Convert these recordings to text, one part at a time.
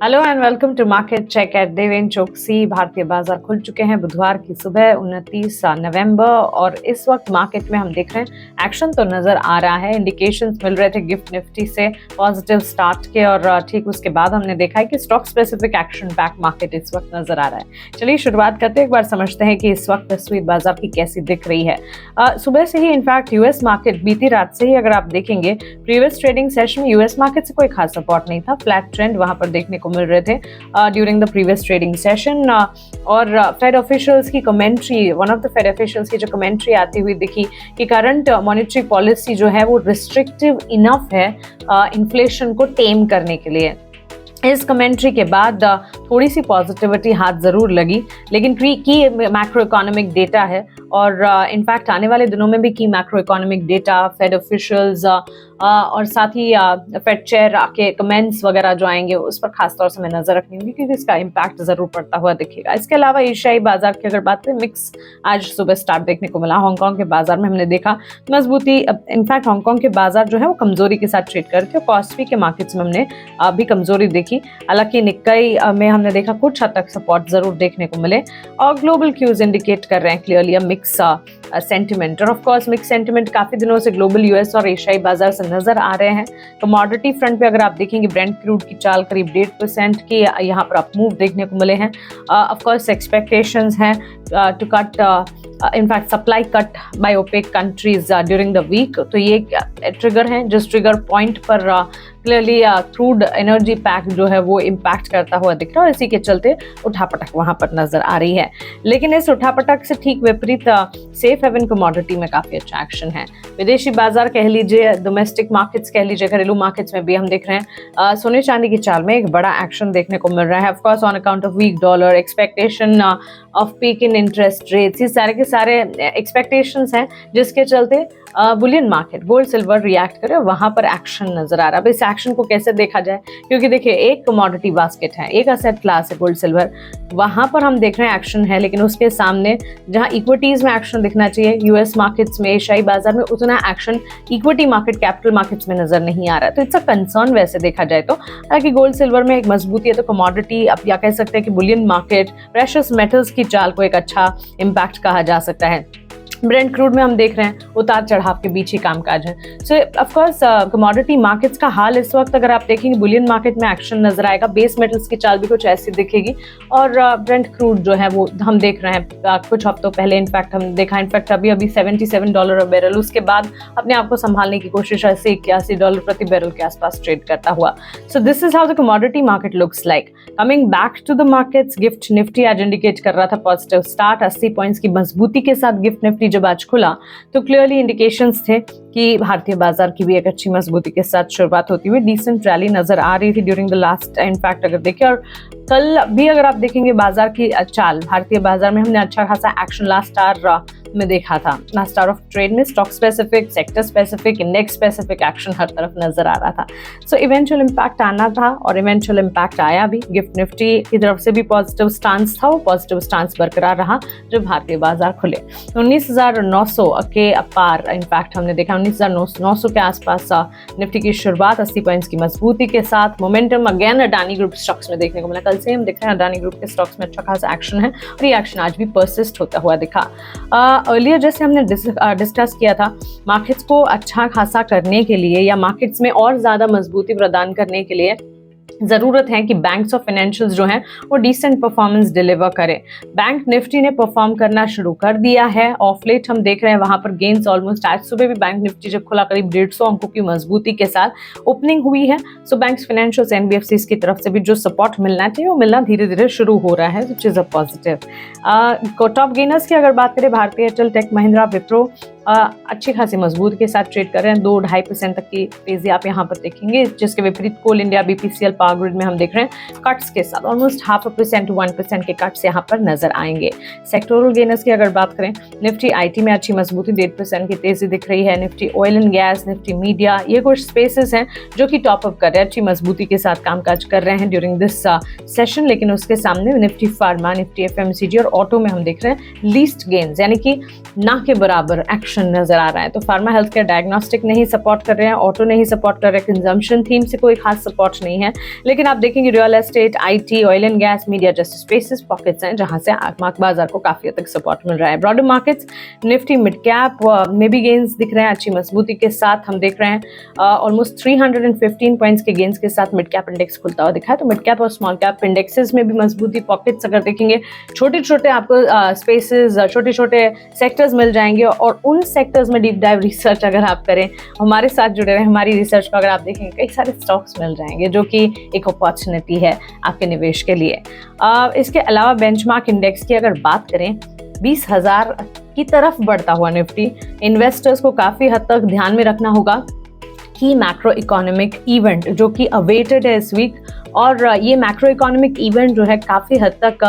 Hello and welcome to market check at Devendra Chauksey. भारतीय बाजार खुल चुके हैं बुधवार की सुबह 29 नवंबर और इस वक्त मार्केट में हम देख रहे हैं एक्शन तो नजर आ रहा है। इंडिकेशंस मिल रहे थे गिफ्ट निफ्टी से पॉजिटिव स्टार्ट के और ठीक उसके बाद हमने देखा है कि stock specific action back market इस वक्त नजर आ रहा है। चलिए शुरुआत करते हैं, एक बार समझते हैं कि इस वक्त तस्वीर बाजार की कैसी दिख रही है। सुबह से ही इनफैक्ट यूएस मार्केट बीती रात से ही अगर आप देखेंगे प्रीवियस ट्रेडिंग सेशन में यूएस मार्केट से कोई खास सपोर्ट नहीं था, फ्लैट ट्रेंड वहां पर देखने को मिल रहे थे during the previous trading session. और फेड ऑफिशियल्स की commentary, one of the fed officials की जो कमेंट्री आती हुई दिखी कि करंट मॉनेटरी पॉलिसी जो है वो रिस्ट्रिक्टिव इनफ है इन्फ्लेशन को टेम करने के लिए। इस कमेंट्री के बाद थोड़ी सी पॉजिटिविटी हाथ जरूर लगी, लेकिन की मैक्रो इकोनॉमिक डेटा है और इनफैक्ट आने वाले दिनों में भी की macro economic data, fed officials और साथ ही फेड चेयर के कमेंट्स वगैरह जो आएंगे उस पर खासतौर से मैं नजर रखनी होगी क्योंकि इसका इम्पैक्ट जरूर पड़ता हुआ दिखेगा। इसके अलावा एशियाई बाजार की अगर बात करें, मिक्स आज सुबह स्टार्ट देखने को मिला। हांगकांग के बाजार में हमने देखा मजबूती, इनफैक्ट हांगकांग के बाजार जो है वो कमजोरी के साथ ट्रेड करते हैं। कॉस्पी के मार्केट्स में हमने भी कमजोरी देखी, हालांकि निक्काई में हमने देखा कुछ हद तक सपोर्ट जरूर देखने को मिले और ग्लोबल क्यूज इंडिकेट कर रहे हैं क्लियरली मिक्स सेंटिमेंट। और ऑफ कोर्स मिक्स सेंटिमेंट काफी दिनों से ग्लोबल यूएस और एशियाई बाजार से नजर आ रहे हैं। कमोडिटी फ्रंट पे अगर आप देखेंगे ब्रेंट क्रूड की चाल करीब 1.5% की यहाँ पर अप मूव देखने को मिले हैं। ऑफ कोर्स एक्सपेक्टेशंस हैं to cut in fact supply cut by OPEC countries during the week. तो ये ट्रिगर है जिस ट्रिगर पॉइंट पर क्लियरली क्रूड एनर्जी पैक जो है वो इम्पैक्ट करता हुआ दिख रहा है और इसी के चलते उठापटक वहां पर नजर आ रही है। लेकिन इस उठापटक से ठीक विपरीत सेफ हेवन कमोडिटी में काफी अच्छा एक्शन है। विदेशी बाजार कह लीजिए, डोमेस्टिक मार्केट्स कह लीजिए, घरेलू मार्केट्स में भी हम देख रहे हैं सोने चांदी की चाल में एक बड़ा एक्शन देखने को मिल रहा है। Of course on account of weak dollar, expectation of peak in interest rates, ये सारे के सारे एक्सपेक्टेशंस हैं जिसके चलते bullion market gold silver react करे, वहां पर एक्शन नजर आ रहा है। अब इस एक्शन को कैसे देखा जाए, क्योंकि देखिए एक कमोडिटी बास्केट है, एक असेट क्लास है गोल्ड सिल्वर, वहां पर हम देख रहे हैं एक्शन है, लेकिन उसके सामने जहां इक्विटीज में एक्शन दिखना चाहिए यूएस मार्केट्स में, एशियाई बाजार में, उतना action equity market, capital markets में नजर नहीं आ रहा है। तो इट्स अ कंसर्न वैसे देखा जाए तो। हालांकि गोल्ड सिल्वर में एक मजबूती है तो कमोडिटी, अब या कह सकते हैं कि बुलियन मार्केट, प्रेशियस मेटल्स की चाल को एक अच्छा इम्पैक्ट कहा जा सकता है। ब्रेंट क्रूड में हम देख रहे हैं उतार चढ़ाव के बीच ही कामकाज है। सो ऑफ कोर्स कमोडिटी मार्केट्स का हाल इस वक्त अगर आप देखेंगे बुलियन मार्केट में एक्शन नजर आएगा, बेस मेटल्स की चाल भी कुछ ऐसी दिखेगी और ब्रेंट क्रूड जो है वो हम देख रहे हैं कुछ हफ्तों पहले इनफैक्ट हम देखा, इनफैक्ट अभी $77 बैरल, उसके बाद अपने आप को संभालने की कोशिश $80-81 प्रति बैरल के आसपास ट्रेड करता हुआ। So this is how the commodity market looks like. Coming back to the markets, GIFT Nifty आज इंडिकेट कर रहा था पॉजिटिव स्टार्ट, 80 पॉइंट्स की मजबूती के साथ गिफ्ट निफ्टी जब आज खुला तो क्लियरली इंडिकेशंस थे कि भारतीय बाजार की भी एक अच्छी मजबूती के साथ शुरुआत होती हुई डिसेंट रैली नजर आ रही थी ड्यूरिंग द लास्ट। इनफैक्ट अगर देखिए और कल भी अगर आप देखेंगे बाजार की चाल, भारतीय बाजार में हमने अच्छा खासा एक्शन लास्ट आवर में देखा था। लास्ट आवर ऑफ ट्रेड में stock specific, sector specific, index specific action हर तरफ नजर आ रहा था। सो इवेंचुअल इम्पैक्ट आना था और इवेंचुअल इम्पैक्ट आया भी। गिफ्ट निफ्टी की तरफ से भी पॉजिटिव स्टांस था, वो पॉजिटिव स्टांस बरकरार रहा जब भारतीय बाजार खुले। 19,900 के पार इनफैक्ट हमने देखा 19,900 के आसपास निफ्टी की शुरुआत 80 पॉइंट्स की मजबूती के साथ। Momentum again Adani group stocks में देखने को मिला, कल से हम देख रहे हैं अडानी ग्रुप के स्टॉक्स में अच्छा खासा एक्शन है और ये एक्शन आज भी परसिस्ट होता हुआ दिखा। अर्लियर जैसे हमने डिस्कस किया था, मार्केट्स को अच्छा खासा करने के लिए या मार्केट्स में और ज्यादा मजबूती प्रदान करने के लिए जरूरत है कि बैंक्स और फाइनेंशियल्स जो हैं वो डिसेंट परफॉर्मेंस डिलीवर करें। बैंक निफ्टी ने परफॉर्म करना शुरू कर दिया है। ऑफ लेट हम देख रहे हैं वहां पर गेन्स ऑलमोस्ट, आज सुबह भी बैंक निफ्टी जब खुला करीब 150 अंकों की मजबूती के साथ ओपनिंग हुई है। सो बैंक्स, फाइनेंशियल्स, एनबीएफसीज की तरफ से भी जो सपोर्ट मिलना चाहिए वो मिलना धीरे धीरे शुरू हो रहा है, which is a positive. Top gainers की अगर बात करें, भारतीय एयरटेल, टेक महिंद्रा, विप्रो अच्छी खासी मजबूत के साथ ट्रेड कर रहे हैं। 2-2.5% तक की तेजी आप यहाँ पर देखेंगे, जिसके विपरीत कोल इंडिया, बीपीसीएल, पावर ग्रिड में हम देख रहे हैं कट्स के साथ ऑलमोस्ट 0.5% to 1% के कट्स यहाँ पर नजर आएंगे। सेक्टोरल गेनर्स की अगर बात करें, निफ्टी आईटी में अच्छी मजबूती 1.5% की तेजी दिख रही है। Nifty oil and gas, Nifty media, ये कुछ स्पेसेस हैं जो कि टॉपअप कर रहे हैं, अच्छी मजबूती के साथ कामकाज कर रहे हैं ड्यूरिंग दिस सेशन। लेकिन उसके सामने निफ्टी फार्मा, निफ्टी एफएमसीजी और ऑटो में हम देख रहे हैं लीस्ट गेन्स, यानी कि ना के बराबर एक्शन एक्शन नजर आ रहा है। तो फार्मा हेल्थ केयर डायग्नोस्टिक नहीं सपोर्ट कर रहे हैं, ऑटो नहीं सपोर्ट कर रहे हैं, कंजम्पशन थीम से कोई खास सपोर्ट नहीं है। लेकिन आप देखेंगे real estate, IT, oil and gas, media जैसे स्पेसेस पॉकेट्स हैं जहां से बाजार को काफी हद तक सपोर्ट मिल रहा है। Broader markets, Nifty mid cap में भी गेन्स दिख रहे हैं अच्छी मजबूती के साथ। हम देख रहे हैं ऑलमोस्ट 315 पॉइंट्स के गेन्स के साथ मिड कैप इंडेक्स खुलता हुआ दिखा है। तो मिड कैप और स्मॉल कैप इंडेक्सेस में भी मजबूती, पॉकेट्स अगर देखेंगे छोटे छोटे आपको स्पेसेस, छोटे छोटे सेक्टर्स मिल जाएंगे। और उन सेक्टर्स में डीप डाइव रिसर्च अगर आप करें, हमारे साथ जुड़े रहे, हमारी रिसर्च को अगर आप देखेंगे, कई सारे स्टॉक्स मिल जाएंगे जो कि एक अपॉर्चुनिटी है आपके निवेश के लिए। इसके अलावा बेंचमार्क इंडेक्स की अगर बात करें, 20,000 की तरफ बढ़ता हुआ निफ्टी, इन्वेस्टर्स को काफी हद तक ध्यान में रखना होगा की मैक्रो इकोनॉमिक इवेंट जो कि अवेटेड है इस वीक। और ये मैक्रो इकोनॉमिक इवेंट जो है काफ़ी हद तक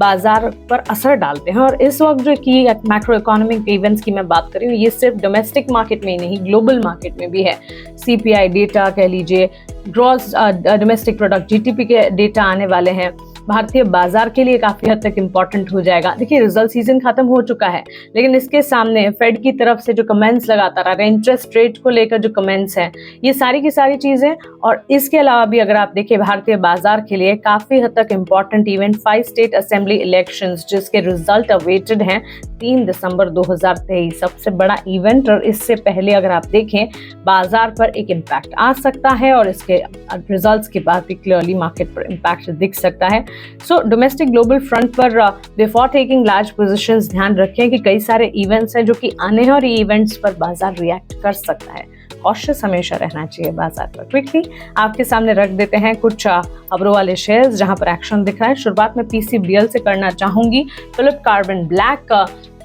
बाजार पर असर डालते हैं। और इस वक्त जो की मैक्रो इकोनॉमिक इवेंट्स की मैं बात कर रही हूँ, ये सिर्फ डोमेस्टिक मार्केट में ही नहीं, ग्लोबल मार्केट में भी है। CPI डेटा कह लीजिए, ग्रॉस डोमेस्टिक प्रोडक्ट GDP के डेटा आने वाले हैं, भारतीय बाजार के लिए काफी हद तक इंपॉर्टेंट हो जाएगा। देखिए रिजल्ट सीजन खत्म हो चुका है, लेकिन इसके सामने फेड की तरफ से जो कमेंट्स लगातार आ रहे हैं, इंटरेस्ट रेट को लेकर जो कमेंट्स हैं, ये सारी की सारी चीजें। और इसके अलावा भी अगर आप देखिए भारतीय बाजार के लिए काफी हद तक important event 5 state assembly elections, जिसके रिजल्ट अवेटेड हैं 3 दिसंबर 2023, सबसे बड़ा इवेंट। और इससे पहले अगर आप देखें बाजार पर एक इम्पैक्ट आ सकता है और इसके रिजल्ट्स के बाद भी क्लियरली मार्केट पर इम्पैक्ट दिख सकता है। सो डोमेस्टिक ग्लोबल फ्रंट पर बिफोर टेकिंग लार्ज पोजीशंस ध्यान रखें कि कई सारे इवेंट्स हैं जो कि आने हैं और ये इवेंट्स पर बाजार रिएक्ट कर सकता है। कॉशियस हमेशा रहना चाहिए बाजार पर। क्विकली आपके सामने रख देते हैं कुछ खबरों वाले शेयर्स जहां पर एक्शन दिख रहा है। शुरुआत में PCBL से करना चाहूंगी। फिलिप कार्बन ब्लैक,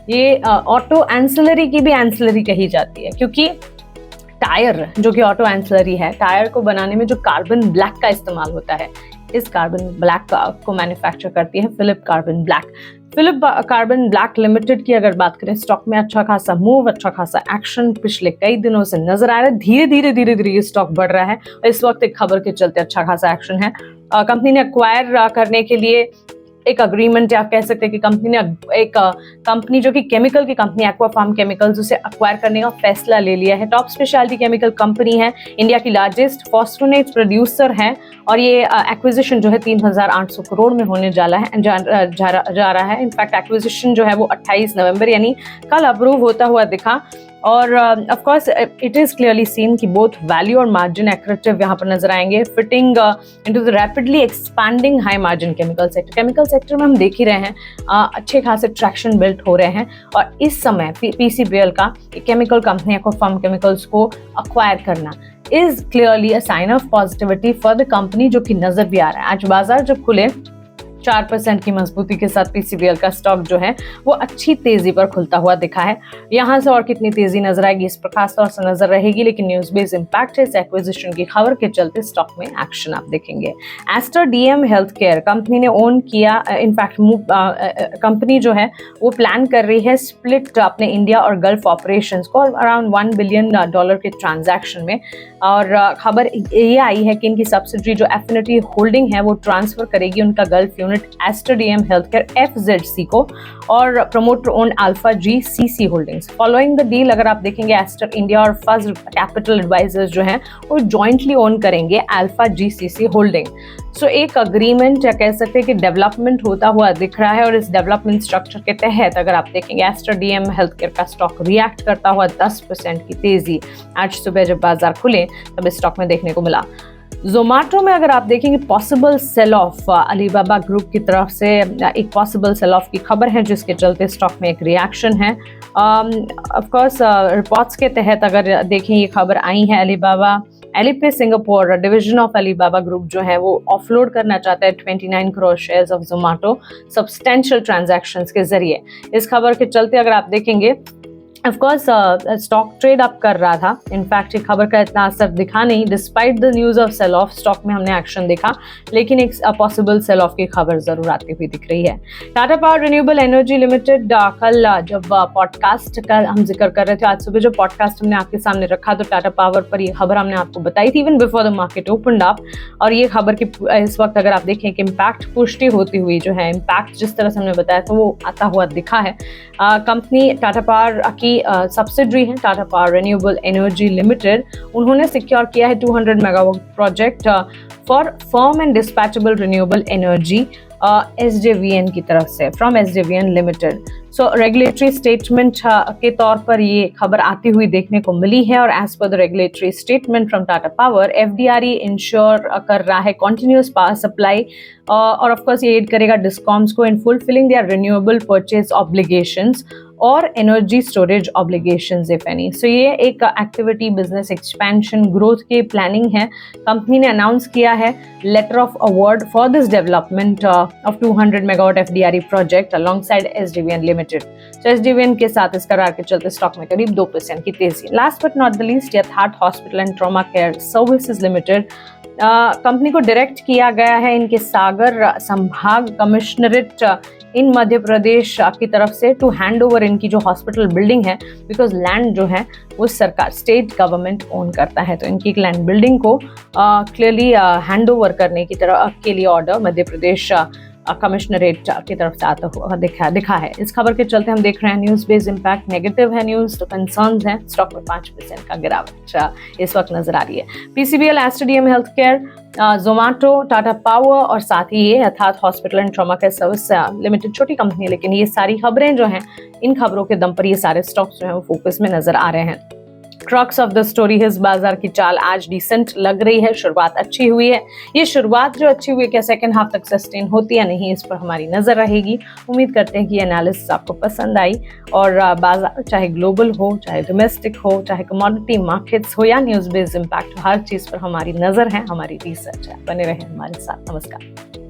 ये ऑटो एंसिलरी की भी एंसिलरी कही जाती है, क्योंकि टायर जो कि ऑटो एंसिलरी है, टायर को बनाने में जो कार्बन ब्लैक का इस्तेमाल होता है, इस कार्बन ब्लैक को मैन्युफैक्चर करती है Phillips Carbon Black. Phillips Carbon Black Limited की अगर बात करें, स्टॉक में अच्छा खासा मूव, अच्छा खासा एक्शन पिछले कई दिनों से नजर आ रहा है। धीरे धीरे ये स्टॉक बढ़ रहा है और इस वक्त एक खबर के चलते अच्छा खासा एक्शन है। कंपनी ने अक्वायर करने के लिए एक अग्रीमेंट, आप कह सकते हैं कि कंपनी ने एक कंपनी जो कि केमिकल की कंपनी एक्वाफार्म केमिकल्स, उसे अक्वायर करने का फैसला ले लिया है। टॉप स्पेशलिटी केमिकल कंपनी है, इंडिया की लार्जेस्ट फॉस्फोनेट प्रोड्यूसर है और ये एक्विजिशन जो है 3,800 करोड़ में होने जा रहा है। इनफैक्ट एक्विजिशन जो है वो 28 नवंबर यानी कल अप्रूव होता हुआ दिखा। और of course it is clearly seen कि बोथ वैल्यू और मार्जिन एक्रेटिव यहाँ पर नजर आएंगे, fitting into the rapidly expanding high margin chemical sector. Chemical sector में हम देख ही रहे हैं अच्छे खासे ट्रैक्शन बिल्ट हो रहे हैं और इस समय PCBL का केमिकल कंपनी एक्वाफार्म केमिकल्स को अक्वायर करना is clearly a sign of positivity for the company, जो कि नजर भी आ रहा है। आज बाजार जब खुले 4% की मजबूती के साथ PCBL का स्टॉक जो है वो अच्छी तेजी पर खुलता हुआ दिखा है। यहां से और कितनी तेजी नजर आएगी इस पर खास तौर से नजर रहेगी, लेकिन न्यूज बेस्ड इंपैक्ट है इस एक्विजिशन की खबर के चलते स्टॉक में एक्शन आप देखेंगे। Aster DM health care company ने ओन किया, इनफैक्ट कंपनी जो है वो प्लान कर रही है स्प्लिट अपने इंडिया और गल्फ ऑपरेशंस को अराउंड $1 बिलियन के ट्रांजैक्शन में। और खबर ये आई है कि इनकी सब्सिडरी जो एफिनिटी होल्डिंग है वो ट्रांसफर करेगी उनका gulf Aster DM healthcare FZC को और promoter own alpha GCC holdings. Following the deal अगर आप देखेंगे एस्टर इंडिया और फज कैपिटल एडवाइजर्स जो हैं वो जॉइंटली ओन करेंगे अल्फा GCC होल्डिंग। सो एक अग्रीमेंट या कह सकते हैं कि डेवलपमेंट होता हुआ दिख रहा है और इस डेवलपमेंट स्ट्रक्चर के तहत अगर आप देखेंगे एस्टर DM हेल्थकेयर का स्टॉक रिएक्ट करता हुआ 10% की तेजी आज सुबह जब बाजार खुले तब इस स्टॉक में देखने को मिला। जोमैटो में अगर आप देखेंगे possible sell off Alibaba group की तरफ से एक पॉसिबल सेल ऑफ की खबर है जिसके चलते स्टॉक में एक रिएक्शन है। ऑफ कोर्स रिपोर्ट्स के तहत अगर देखें ये खबर आई है Alibaba Alipay Singapore division of Alibaba group जो है वो ऑफलोड करना चाहता है 29 crore shares of Zomato substantial transactions के जरिए। इस खबर के चलते अगर आप देखेंगे of course stock trade up कर रहा था। इनफैक्ट ये खबर का इतना असर दिखा नहीं, despite the news of sell off stock में हमने एक्शन देखा, लेकिन एक पॉसिबल सेल ऑफ की खबर जरूर आती हुई दिख रही है। Tata power renewable energy limited कल जब पॉडकास्ट का हम जिक्र कर रहे थे, आज सुबह जो पॉडकास्ट हमने आपके सामने रखा तो टाटा पावर पर ये खबर हमने आपको बताई थी even before the market opened up. और ये खबर की इस वक्त अगर आप देखें कि इम्पैक्ट पुष्टि होती हुई जो है, इम्पैक्ट जिस तरह से हमने बताया था वो आता हुआ दिखा है। कंपनी टाटा पावर की की सब्सिडरी है Tata power renewable energy limited, उन्होंने सिक्योर किया है 200 megawatt project for firm and dispatchable renewable energy SJVN की तरफ से, from SJVN limited. So regulatory statement के तौर पर ये खबर आती हुई देखने को मिली है, और एज पर the regulatory statement from Tata power, FDRE ensure कर रहा है कॉन्टिन्यूस पावर सप्लाई, और ऑफकोर्स ये एड करेगा डिस्कॉम्स को in fulfilling their renewable purchase obligations और energy storage obligations if any. So ये एक एक्टिविटी, बिजनेस एक्सपेंशन, ग्रोथ की प्लानिंग है। कंपनी ने अनाउंस किया है letter of award for this development of 200 megawatt FDRE project alongside SJVN limited. So SJVN के साथ इस करार के चलते स्टॉक में करीब 2% की तेजी। Last but not the least, Yatharth hospital and trauma care services limited, company को डायरेक्ट किया गया है इनके सागर संभाग कमिश्नरेट इन मध्य प्रदेश की तरफ से टू हैंड ओवर इनकी जो हॉस्पिटल बिल्डिंग है, बिकॉज लैंड जो है वो सरकार, स्टेट गवर्नमेंट ओन करता है, तो इनकी लैंड बिल्डिंग को क्लियरली हैंड ओवर करने की तरफ के लिए ऑर्डर मध्य प्रदेश कमिश्नरेट की तरफ से आता हुआ दिखा है। इस खबर के चलते हम देख रहे हैं न्यूज बेस्ड इम्पैक्ट नेगेटिव है, न्यूज तो कंसर्न्स हैं, स्टॉक में 5% का गिरावट इस वक्त नजर आ रही है। PCBL, Aster DM health care, Zomato, Tata power और साथ ही ये Yatharth hospital and trauma care service limited, छोटी कंपनी है, लेकिन ये सारी खबरें जो हैं, इन खबरों के दम पर ये सारे स्टॉक्स जो हैं वो फोकस में नजर आ रहे हैं। क्रक्स ऑफ द स्टोरी है, बाजार की चाल आज डिसेंट लग रही है, शुरुआत अच्छी हुई है। ये शुरुआत जो अच्छी हुई है, क्या सेकंड हाफ तक सस्टेन होती है नहीं, इस पर हमारी नजर रहेगी। उम्मीद करते हैं कि ये एनालिसिस आपको पसंद आई, और बाजार चाहे ग्लोबल हो, चाहे डोमेस्टिक हो, चाहे कमोडिटी मार्केट्स हो या न्यूज बेस्ड इम्पैक्ट, हर चीज पर हमारी नजर है, हमारी रिसर्च है। बने रहे हमारे साथ। नमस्कार।